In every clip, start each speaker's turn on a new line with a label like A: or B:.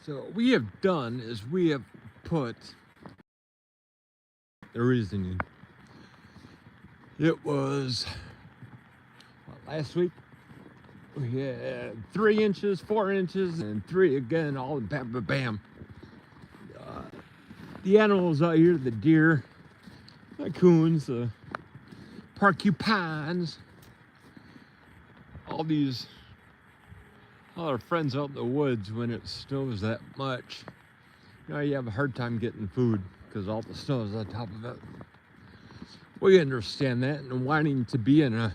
A: So what we have done is we have put the reasoning. It was last week we had 3 inches, 4 inches, and 3 again, all bam, bam, bam. The animals out here, the deer, the coons, the porcupines, all our friends out in the woods when it snows that much. You know, you have a hard time getting food because all the snow is on top of it. We understand that, and wanting to be in a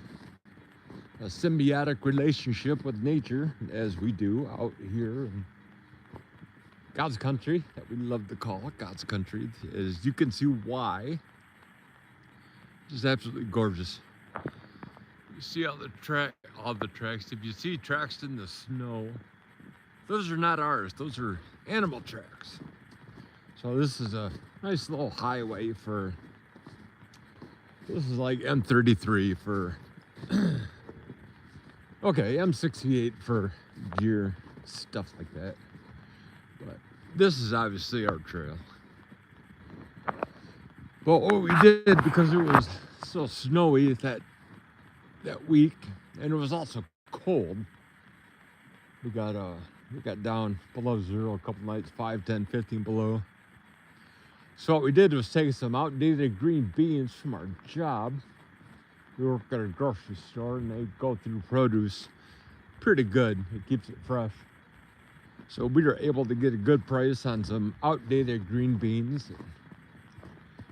A: symbiotic relationship with nature, as we do out here in God's country, that we love to call it God's country, as you can see why. It's absolutely gorgeous. You see all the tracks. If you see tracks in the snow, those are not ours. Those are animal tracks. So this is a nice little highway for. This is like M33 for. Okay, M68 for deer, stuff like that. But this is obviously our trail. But what we did, because it was so snowy that week, and it was also cold, we got down below zero a couple nights, 5, 10, 15 below. So what we did was take some outdated green beans from our job. We work at a grocery store, and they go through produce pretty good. It keeps it fresh. So we were able to get a good price on some outdated green beans.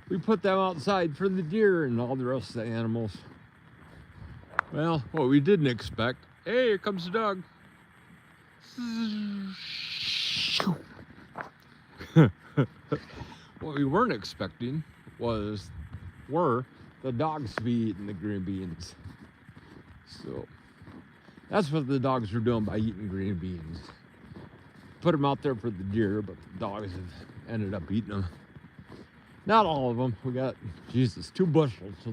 A: We put them outside for the deer and all the rest of the animals. Well, what we didn't expect, hey, here comes the dog. What we weren't expecting were the dogs to be eating the green beans. So that's what the dogs were doing by eating green beans. Put them out there for the deer, but the dogs have ended up eating them. Not all of them. We got, 2 bushels, so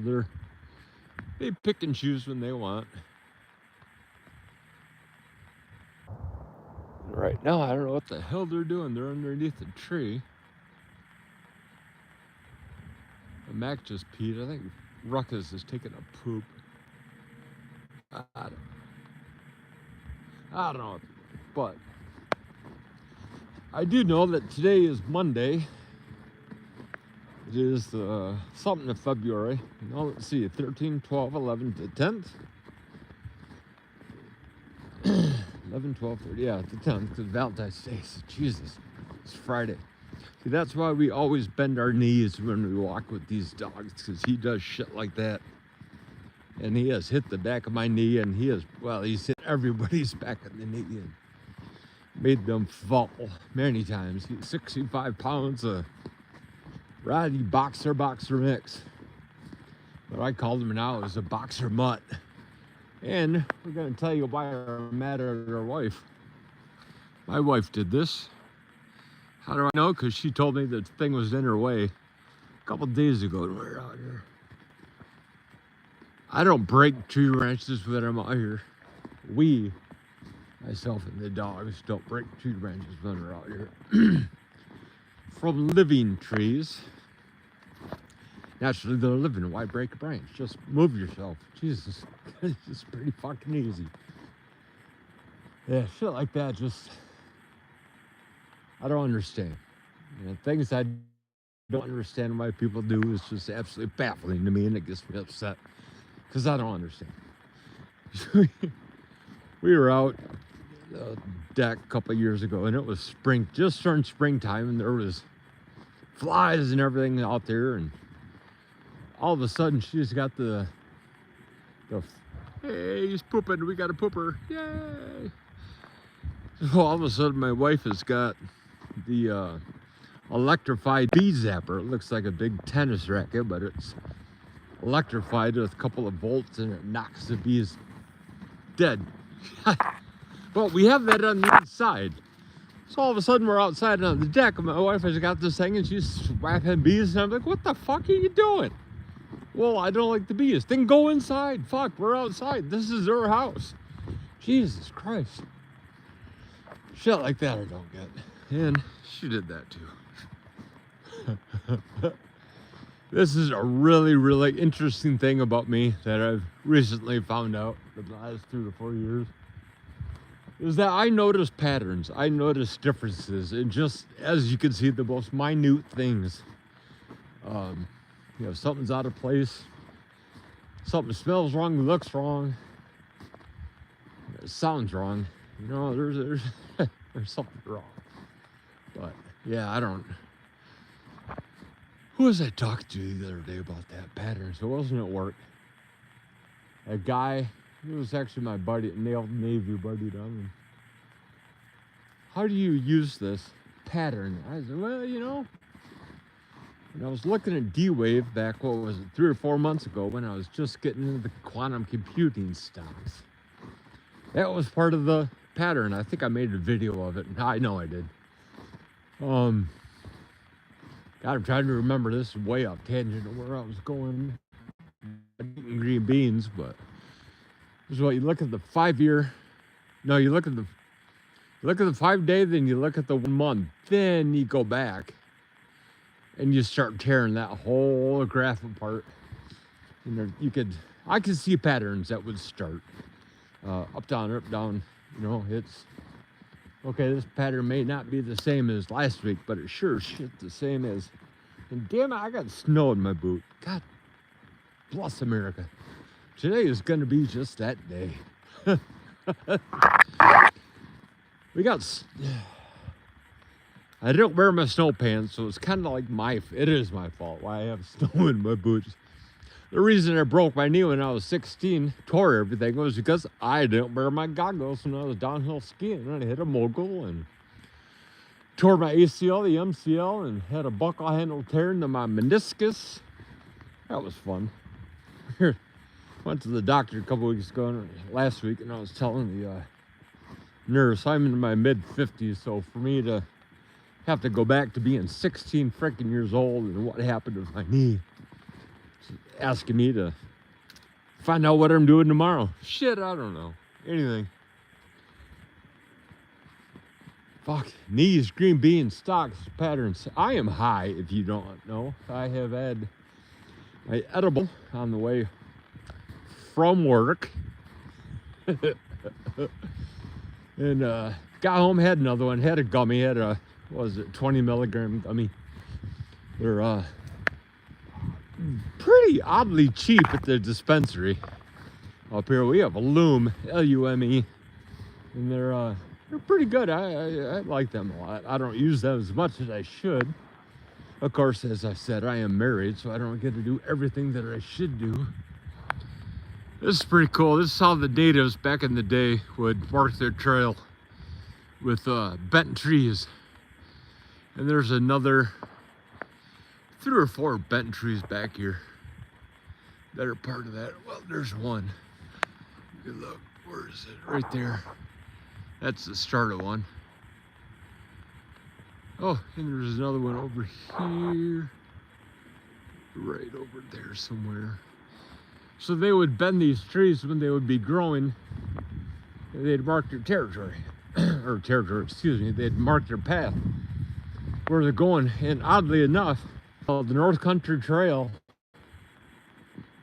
A: they pick and choose when they want. Right now, I don't know what the hell they're doing. They're underneath the tree. And Mac just peed. I think Ruckus is taking a poop. I don't know, but I do know that today is Monday. It is something of February. Now let's see, 13, 12, 11, the 10th. 11, 12, 30, yeah, the 10th, because Valentine's Day. So Jesus, it's Friday. See, that's why we always bend our knees when we walk with these dogs, because he does shit like that. And he has hit the back of my knee, and he's hit everybody's back of the knee and made them fall many times. He's 65 pounds of ratty boxer mix. But I called him now as a boxer mutt. And we're going to tell you why I'm mad at our wife. My wife did this. How do I know? Because she told me the thing was in her way a couple days ago when we were out here. I don't break tree branches when I'm out here. We, myself and the dogs, don't break tree branches when we're out here. From living trees. Naturally, they're living. Why break a branch? Just move yourself. Jesus, it's pretty fucking easy. Yeah, shit like that just, I don't understand. You know, things I don't understand why people do is just absolutely baffling to me, and it gets me upset because I don't understand. We were out the deck a couple of years ago, and it was spring, just turned springtime, and there was flies and everything out there, and all of a sudden she just got the hey, he's pooping, we got a pooper, yay. So all of a sudden my wife has got the electrified bee zapper. It looks like a big tennis racket, but it's electrified with a couple of volts, and it knocks the bees dead. But we have that on the inside. So all of a sudden we're outside on the deck, and my wife has got this thing, and she's whacking bees, and I'm like, what the fuck are you doing? Well, I don't like the bees. Then go inside. Fuck, we're outside. This is our house. Jesus Christ. Shit like that I don't get. and she did that too. This is a really, really interesting thing about me that I've recently found out in the last 2 to 4 years, is that I notice patterns. I notice differences in just, as you can see, the most minute things. You know, something's out of place, something smells wrong, looks wrong, it sounds wrong. You know, there's there's something wrong. But yeah, I don't. Who was I talking to the other day about that pattern? So it wasn't at work. A guy, it was actually my buddy, nailed Navy buddy down. How do you use this pattern? I said, well, you know, and I was looking at D-Wave back, what was it, 3 or 4 months ago, when I was just getting into the quantum computing stocks. That was part of the pattern. I think I made a video of it. I know I did. God, I'm trying to remember this way off tangent of where I was going. Eating green beans, but this is what you look at the 5-year. No, you look at the 5-day, then you look at the 1 month, then you go back and you start tearing that whole graph apart. And I could see patterns that would start up, down, up, down. You know, it's okay. This pattern may not be the same as last week, but it sure shit the same as. And damn it, I got snow in my boot. God bless America. Today is going to be just that day. We got. I don't wear my snow pants, so it's kind of like it is my fault why I have snow in my boots. The reason I broke my knee when I was 16, tore everything, was because I didn't wear my goggles when I was downhill skiing. And I hit a mogul and tore my ACL, the MCL, and had a buckle handle tear into my meniscus. That was fun. Went to the doctor a couple weeks ago, last week, and I was telling the nurse, I'm in my mid-50s, so for me to have to go back to being 16 freaking years old and what happened with my knee, she's asking me to find out what I'm doing tomorrow. Shit, I don't know. Anything. Fuck. Knees, green beans, stocks, patterns. I am high, if you don't know. I have had my edible on the way from work. And got home, had another one, had a gummy, had a, what was it, 20 milligram gummy. They're pretty oddly cheap at the dispensary. Up here we have a Lume, L-U-M-E, and they're pretty good. I like them a lot. I don't use them as much as I should. Of course, as I said, I am married, so I don't get to do everything that I should do. This is pretty cool. This is how the natives back in the day would mark their trail with bent trees. And there's another 3 or 4 bent trees back here that are part of that. Well, there's one. Good look. Where is it? Right there. That's the start of one. Oh, and there's another one over here. Right over there somewhere. So they would bend these trees when they would be growing. They'd mark their territory. Or territory, excuse me. They'd mark their path where they're going. And oddly enough, the North Country Trail,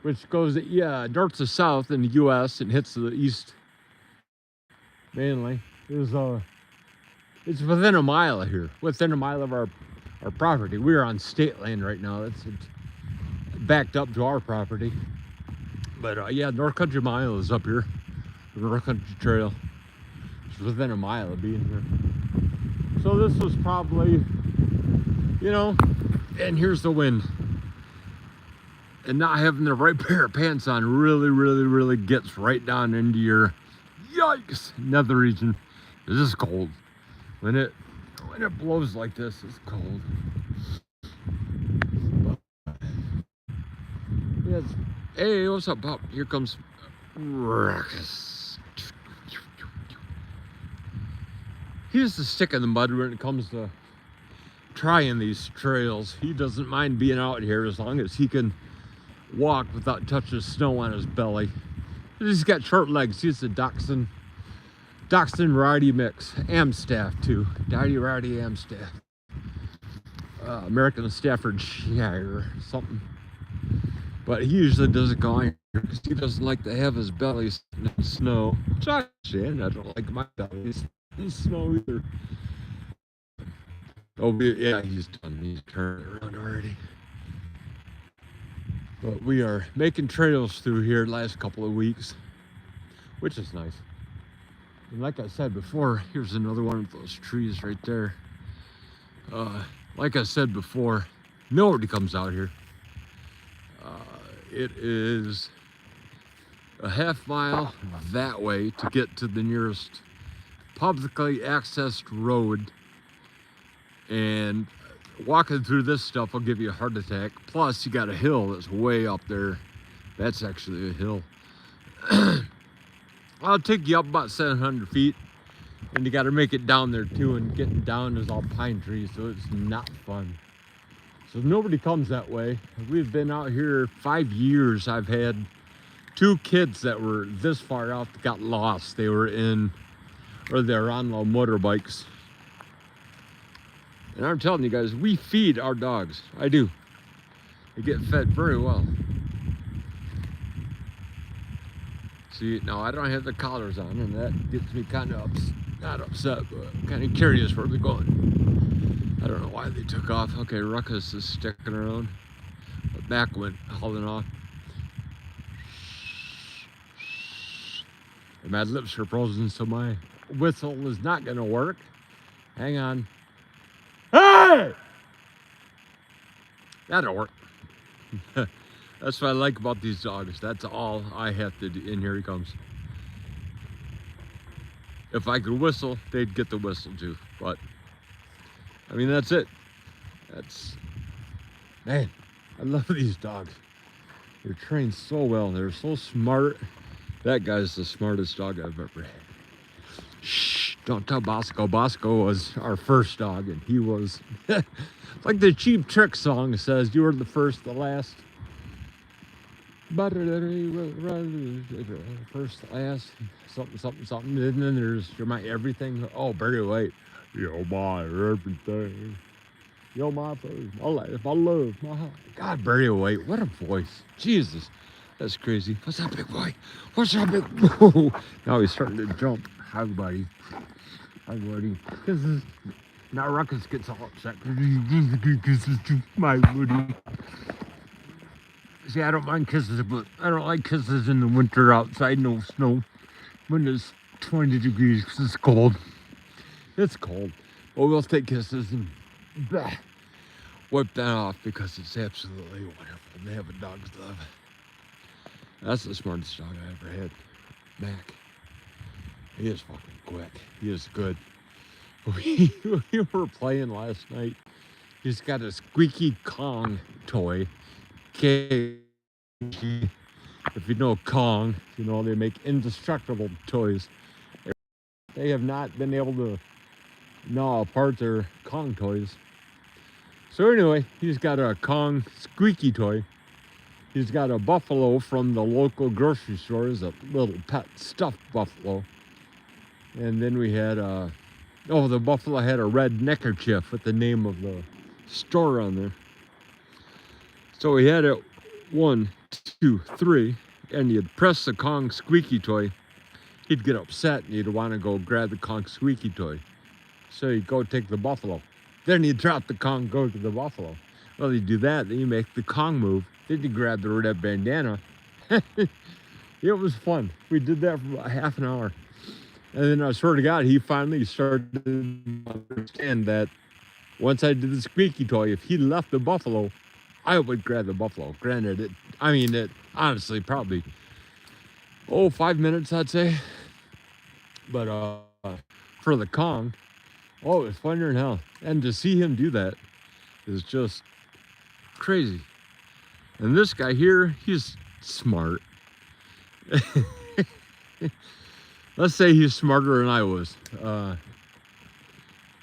A: which goes north to south in the U.S. and hits the east mainly, is it's within a mile of here, within a mile of our property. We're on state land right now. It's backed up to our property. But yeah, North Country Mile is up here. The North Country Trail. It's within a mile of being here. So this was probably, you know, and here's the wind. And not having the right pair of pants on really, really, really gets right down into your, yikes, nether region. This is cold. When it blows like this, it's cold. Yeah, hey, what's up, Pop? Here comes Ruckus. He used to stick in the mud when it comes to trying these trails. He doesn't mind being out here as long as he can walk without touching snow on his belly. He's got short legs. He's a dachshund Dachshund Rowdy mix. Amstaff too. Rowdy Amstaff. American Staffordshire or something. But he usually doesn't go on here because he doesn't like to have his belly in the snow. Which I understand. I don't like my belly in the snow either. Oh, yeah, he's done. He's turned around already. But we are making trails through here the last couple of weeks, which is nice. And like I said before, here's another one of those trees right there. Like I said before, nobody comes out here. It is a half mile that way to get to the nearest publicly accessed road. And walking through this stuff will give you a heart attack. Plus, you got a hill that's way up there. That's actually a hill. I'll take you up about 700 feet. And you got to make it down there too. And getting down is all pine trees, so it's not fun. So nobody comes that way. We've been out here 5 years. I've had 2 kids that were this far out that got lost. They were on low motorbikes. And I'm telling you guys, we feed our dogs. I do. They get fed very well. See, now I don't have the collars on, and that gets me kind of not upset, but kind of curious where they're going. I don't know why they took off. Okay, Ruckus is sticking around. But back went hauling off. And my lips are frozen, so my whistle is not going to work. Hang on. Hey! That'll work. That's what I like about these dogs. That's all I have to do. And here he comes. If I could whistle, they'd get the whistle too. But, I mean, that's it. Man, I love these dogs. They're trained so well. They're so smart. That guy's the smartest dog I've ever had. Shh, don't tell Bosco. Bosco was our first dog, and he was, like the Cheap Trick song says, you were the first, the last. First, last, something, something, something. And then there's you're my everything. Oh, Barry White. You're my everything. You're my first, my life, my love, my heart. God, Barry White, what a voice. Jesus, that's crazy. What's that big boy? What's that big boy? Now he's starting to jump. Hi, buddy. Hi, buddy. Kisses. Now Ruckus gets all upset. Kisses to my buddy. See, I don't mind kisses, but I don't like kisses in the winter outside, no snow. When it's 20 degrees, because it's cold. It's cold. But we'll take kisses and wipe that off because it's absolutely wonderful to have a dog's love. That's the smartest dog I ever had. Mac. He is fucking quick. He is good. We were playing last night. He's got a squeaky Kong toy. If you know Kong, you know they make indestructible toys. They have not been able to gnaw apart their Kong toys. So anyway, he's got a Kong squeaky toy. He's got a buffalo from the local grocery store, is a little pet stuffed buffalo. And then we had the buffalo had a red neckerchief with the name of the store on there. So he had it 1, 2, 3, and you'd press the Kong squeaky toy. He'd get upset and he'd want to go grab the Kong squeaky toy. So he'd go take the buffalo. Then he'd drop the Kong, go to the buffalo. Well, you do that, then you make the Kong move. Then you grab the red bandana. It was fun. We did that for about half an hour. And then I swear to God, he finally started to understand that once I did the squeaky toy, if he left the buffalo, I would grab the buffalo. Granted, it honestly probably, 5 minutes, I'd say. But for the Kong, it was funnier than hell. And to see him do that is just crazy. And this guy here, he's smart. Let's say he's smarter than I was.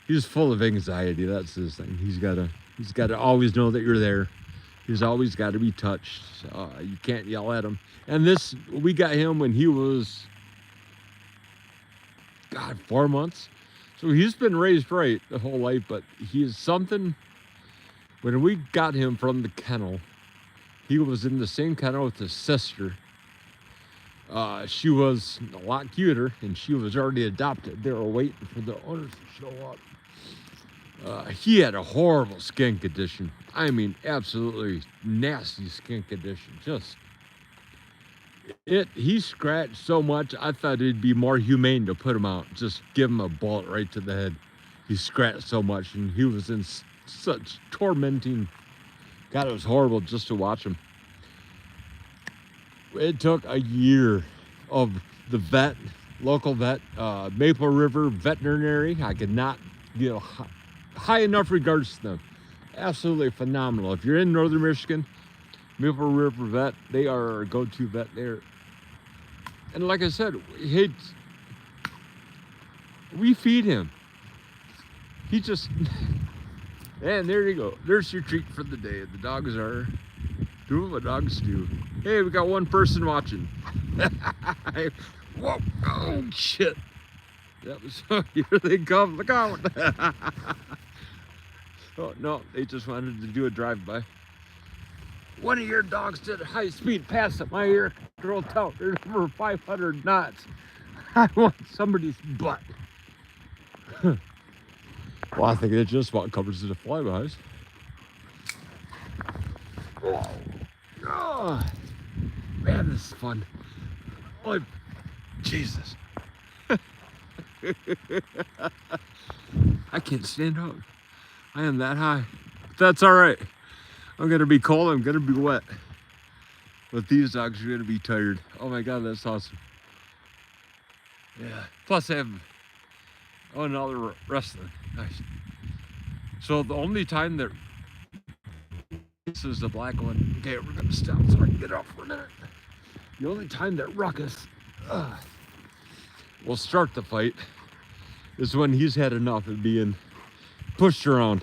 A: He's full of anxiety. That's his thing. He's got to always know that you're there. He's always got to be touched. You can't yell at him. And we got him when he was God, 4 months. So he's been raised right the whole life, but he is something. When we got him from the kennel, he was in the same kennel with his sister. She was a lot cuter, and she was already adopted. They were waiting for the owners to show up. He had a horrible skin condition. I mean, absolutely nasty skin condition. He scratched so much, I thought it'd be more humane to put him out. Just give him a bullet right to the head. He scratched so much, and he was in such tormenting. God, it was horrible just to watch him. It took a year of the local vet, Maple River Veterinary. I could not give high enough regards to them. Absolutely phenomenal. If you're in northern Michigan, Maple River Vet, they are our go-to vet there. And like I said, we feed him. He just, and there you go. There's your treat for the day. The dogs are doing what dogs do. Hey, we got one person watching. Whoa, oh shit. That was, here they come, look out. Oh no, they just wanted to do a drive-by. One of your dogs did a high-speed pass at my ear control tower. There's over 500 knots. I want somebody's butt. Well, I think it just about covers the flybys. Oh, man, this is fun. Oh, Jesus. I can't stand up. I am that high. But that's all right. I'm going to be cold. I'm going to be wet. But these dogs are going to be tired. Oh my God, that's awesome. Yeah. Plus I have, oh, another wrestling. Nice. So the only time that, this is the black one. Okay, we're going to stop so I can get off for a minute. The only time that Ruckus will start the fight is when he's had enough of being pushed around.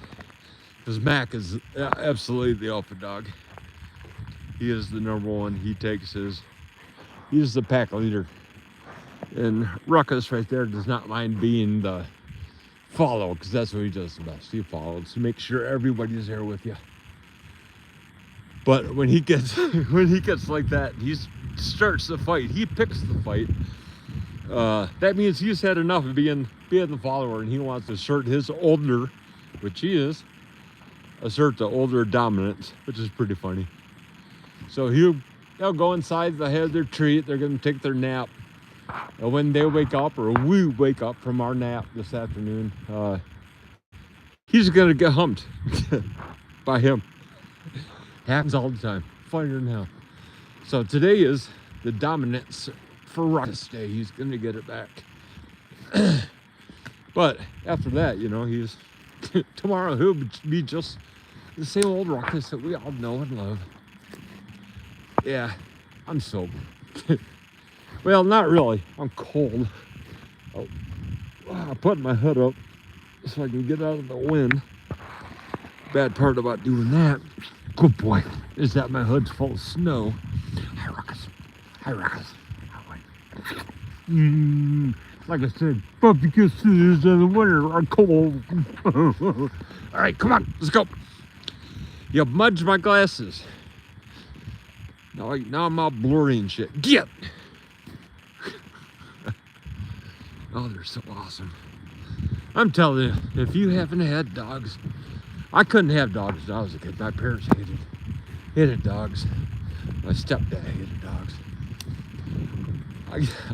A: Because Mac is absolutely the alpha dog. He is the number one. He takes he's the pack leader. And Ruckus right there does not mind being the follow, because that's what he does the best. He follows to make sure everybody's there with you. But when he gets like that, he starts the fight. He picks the fight. That means he's had enough of being the follower, and he wants to assert his older, which he is, assert the older dominance, which is pretty funny. So they'll go inside, they'll have their treat, they're gonna take their nap. And when they wake up, or we wake up from our nap this afternoon, he's gonna get humped by him. Happens all the time, funnier than hell. So today is the dominance for Ruckus Day. He's gonna get it back. But after that, you know, tomorrow he'll be just the same old Ruckus that we all know and love. Yeah, I'm sober. Well, not really. I'm cold. Oh, I put my hood up so I can get out of the wind. Bad part about doing that, good boy, is that my hood's full of snow. Hi, Ruckus. Hi, Ruckus. Like I said, puppy kisses in the winter are cold. All right, come on, let's go. You mudged my glasses. Now I'm all blurry and shit. Get! Oh, they're so awesome. I'm telling you, if you haven't had dogs, I couldn't have dogs when I was a kid. My parents hated dogs. My stepdad hated dogs.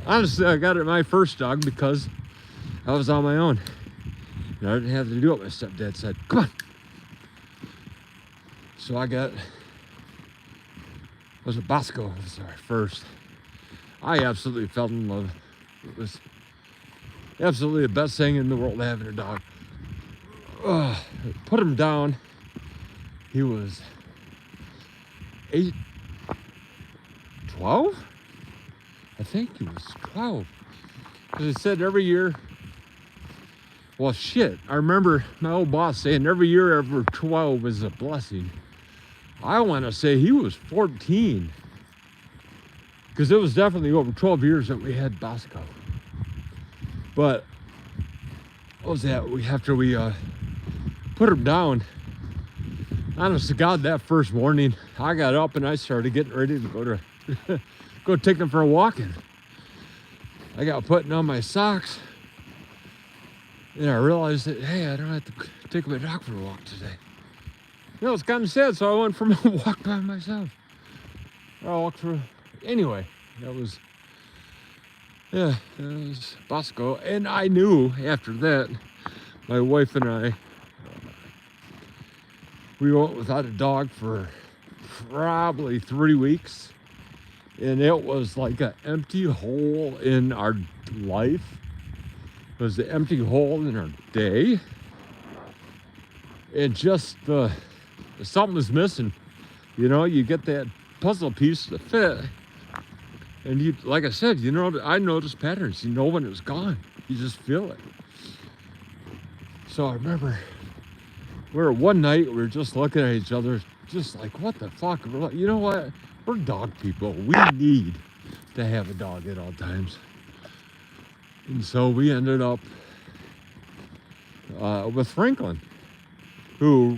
A: Honestly, I got my first dog because I was on my own. And I didn't have to do what my stepdad said. Come on. So I got, was it Bosco? Sorry, first. I absolutely fell in love. It was absolutely the best thing in the world, having a dog. Put him down. He was 12? I think he was 12. Because they said every year, well, shit, I remember my old boss saying every year over 12 is a blessing. I want to say he was 14. Because it was definitely over 12 years that we had Bosco. But what was that? After we put him down, honest to God, that first morning, I got up and I started getting ready to go to go take him for a walk. And I got putting on my socks, and I realized that, hey, I don't have to take my dog for a walk today. You know, it's kind of sad, so I went for a walk by myself. I walked for, anyway, that was Bosco. And I knew after that, my wife and I, we went without a dog for probably 3 weeks. And it was like an empty hole in our life. It was the empty hole in our day. And just something was missing. You know, you get that puzzle piece to fit. And you, like I said, you know, I noticed patterns. You know when it's gone. You just feel it. So I remember one night we were just looking at each other, just like, what the fuck? We're like, you know what? We're dog people. We need to have a dog at all times. And so we ended up with Franklin, who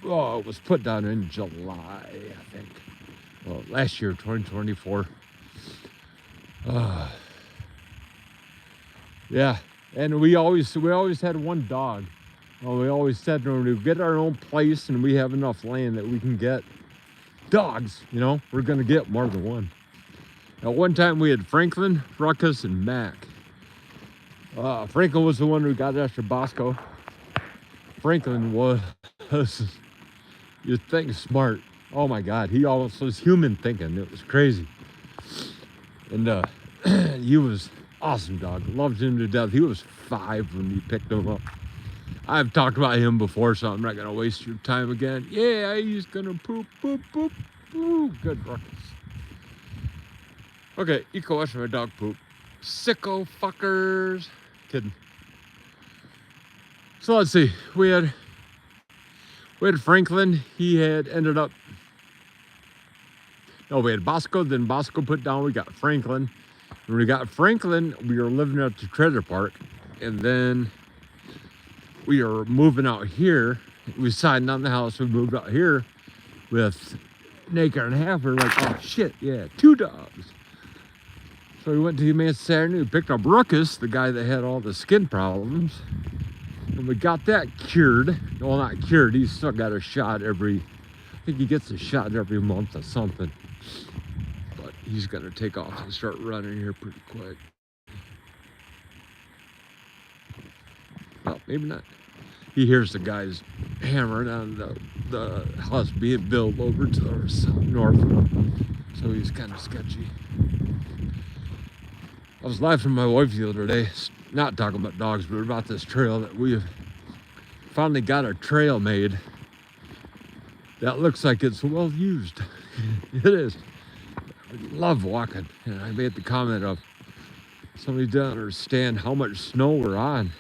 A: was put down in July, I think. Well, last year, 2024. Yeah, and we always had one dog. Well, we always said when we get our own place and we have enough land that we can get dogs, you know, we're gonna get more than one. At one time we had Franklin, Ruckus, and Mac. Franklin was the one who got after Bosco. Franklin was, you think, smart. Oh my God, he almost was human thinking. It was crazy. And he was awesome dog. Loved him to death. He was 5 when we picked him up. I've talked about him before, so I'm not gonna waste your time again. Yeah, he's gonna poop, poop, poop, poop. Good Ruckus. Okay, you can watch my dog poop. Sicko fuckers. Kidding. So let's see. We had Franklin. He had ended up. No, we had Bosco. Then Bosco put down. We got Franklin. When we got Franklin, we were living at the trailer park, and then we are moving out here. We signed on the house. We moved out here with an acre and a half. We're like, oh shit, yeah, 2 dogs. So we went to Humane Saturday. We picked up Ruckus, the guy that had all the skin problems, and we got that cured. Well, not cured. He's still got a shot I think he gets a shot every month or something. But he's gonna take off and start running here pretty quick. Well, maybe not. He hears the guys hammering on the house being built over to the north. So he's kind of sketchy. I was laughing with my wife the other day, not talking about dogs, but about this trail that we have finally got a trail made that looks like it's well used. It is. I love walking. And I made the comment of somebody doesn't understand how much snow we're on.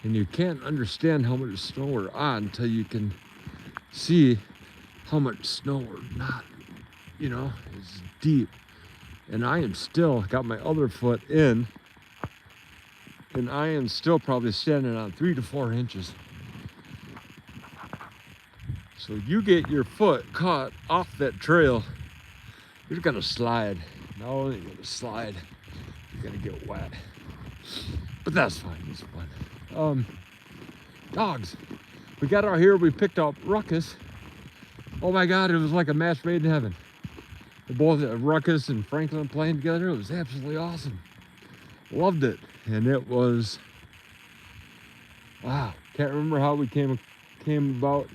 A: And you can't understand how much snow we're on until you can see how much snow we're not. You know, it's deep. And I am still got my other foot in, and I am still probably standing on 3 to 4 inches. So you get your foot caught off that trail, you're gonna slide. Not only gonna slide, you're gonna get wet. But that's fine, it's fun. Dogs. We got out here, we picked up Ruckus. Oh my God, it was like a match made in heaven. Both Ruckus and Franklin playing together. It was absolutely awesome. Loved it. And it was, wow. Can't remember how we came about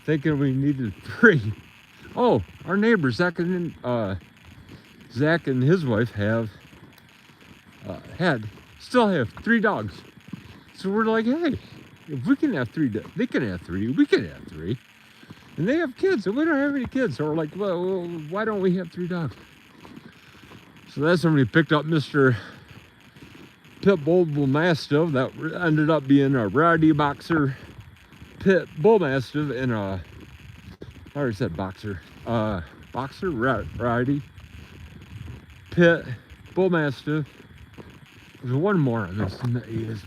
A: thinking we needed 3. Oh, our neighbor Zach and his wife still have 3 dogs. So we're like, hey, if we can have 3, they can have 3. We can have 3. And they have kids, and we don't have any kids. So we're like, well, why don't we have 3 dogs? So that's when we picked up Mr. Pit Bull Mastiff. That ended up being a rowdy boxer Pit Bull Mastiff and I already said boxer. Rowdy Pit Bull Mastiff There's one more on this than that he is,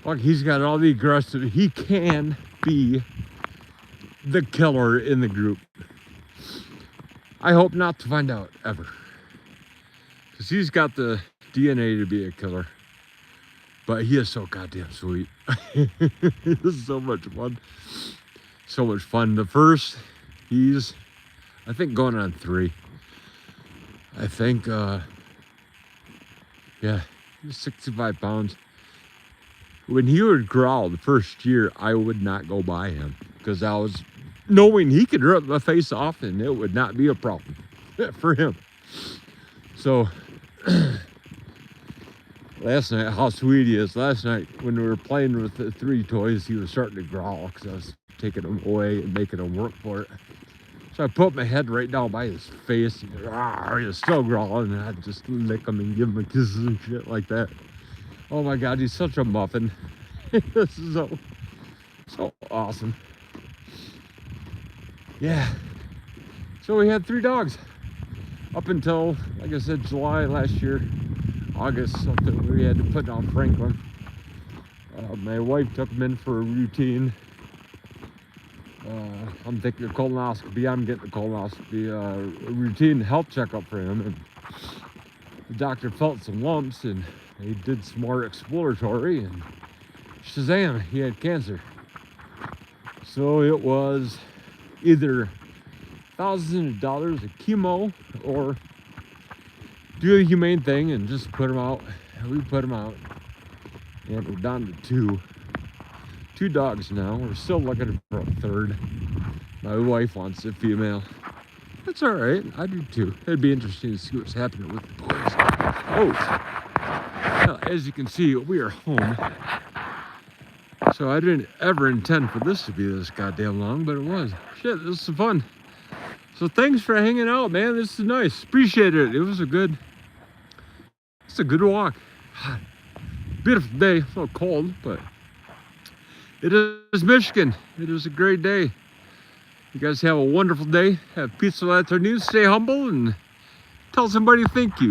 A: but he's got all the aggressive. He can be the killer in the group. I hope not to find out ever, because he's got the DNA to be a killer. But he is so goddamn sweet. This is so much fun. So much fun. The first, he's, I think, going on 3. I think, yeah, he's 65 pounds. When he would growl the first year, I would not go by him, because I was knowing he could rip my face off and it would not be a problem for him. So, last night, how sweet he is. Last night, when we were playing with the 3 toys, he was starting to growl because I was taking him away and making him work for it. So I put my head right down by his face, and he was still growling, and I'd just lick him and give him kisses and shit like that. Oh my God, he's such a muffin. This is so awesome. Yeah. So we had 3 dogs up until, like I said, July last year. August, something we had to put down Franklin. My wife took him in for a routine. I'm thinking a colonoscopy. I'm getting a colonoscopy, a routine health checkup for him. And the doctor felt some lumps, and he did some more exploratory, and shazam, he had cancer. So it was either thousands of dollars of chemo or do the humane thing and just put him out. And we put him out, and we're down to 2 dogs now. We're still looking for a 3rd. My wife wants a female. That's all right. I do too. It'd be interesting to see what's happening with the boys. Oh, well, as you can see, we are home. So I didn't ever intend for this to be this goddamn long, but it was. Shit, this is fun. So thanks for hanging out, man. This is nice. Appreciate it. It was a good walk. Beautiful day. It's a little cold, but it is Michigan. It is a great day. You guys have a wonderful day. Have peaceful afternoon. Stay humble and tell somebody thank you.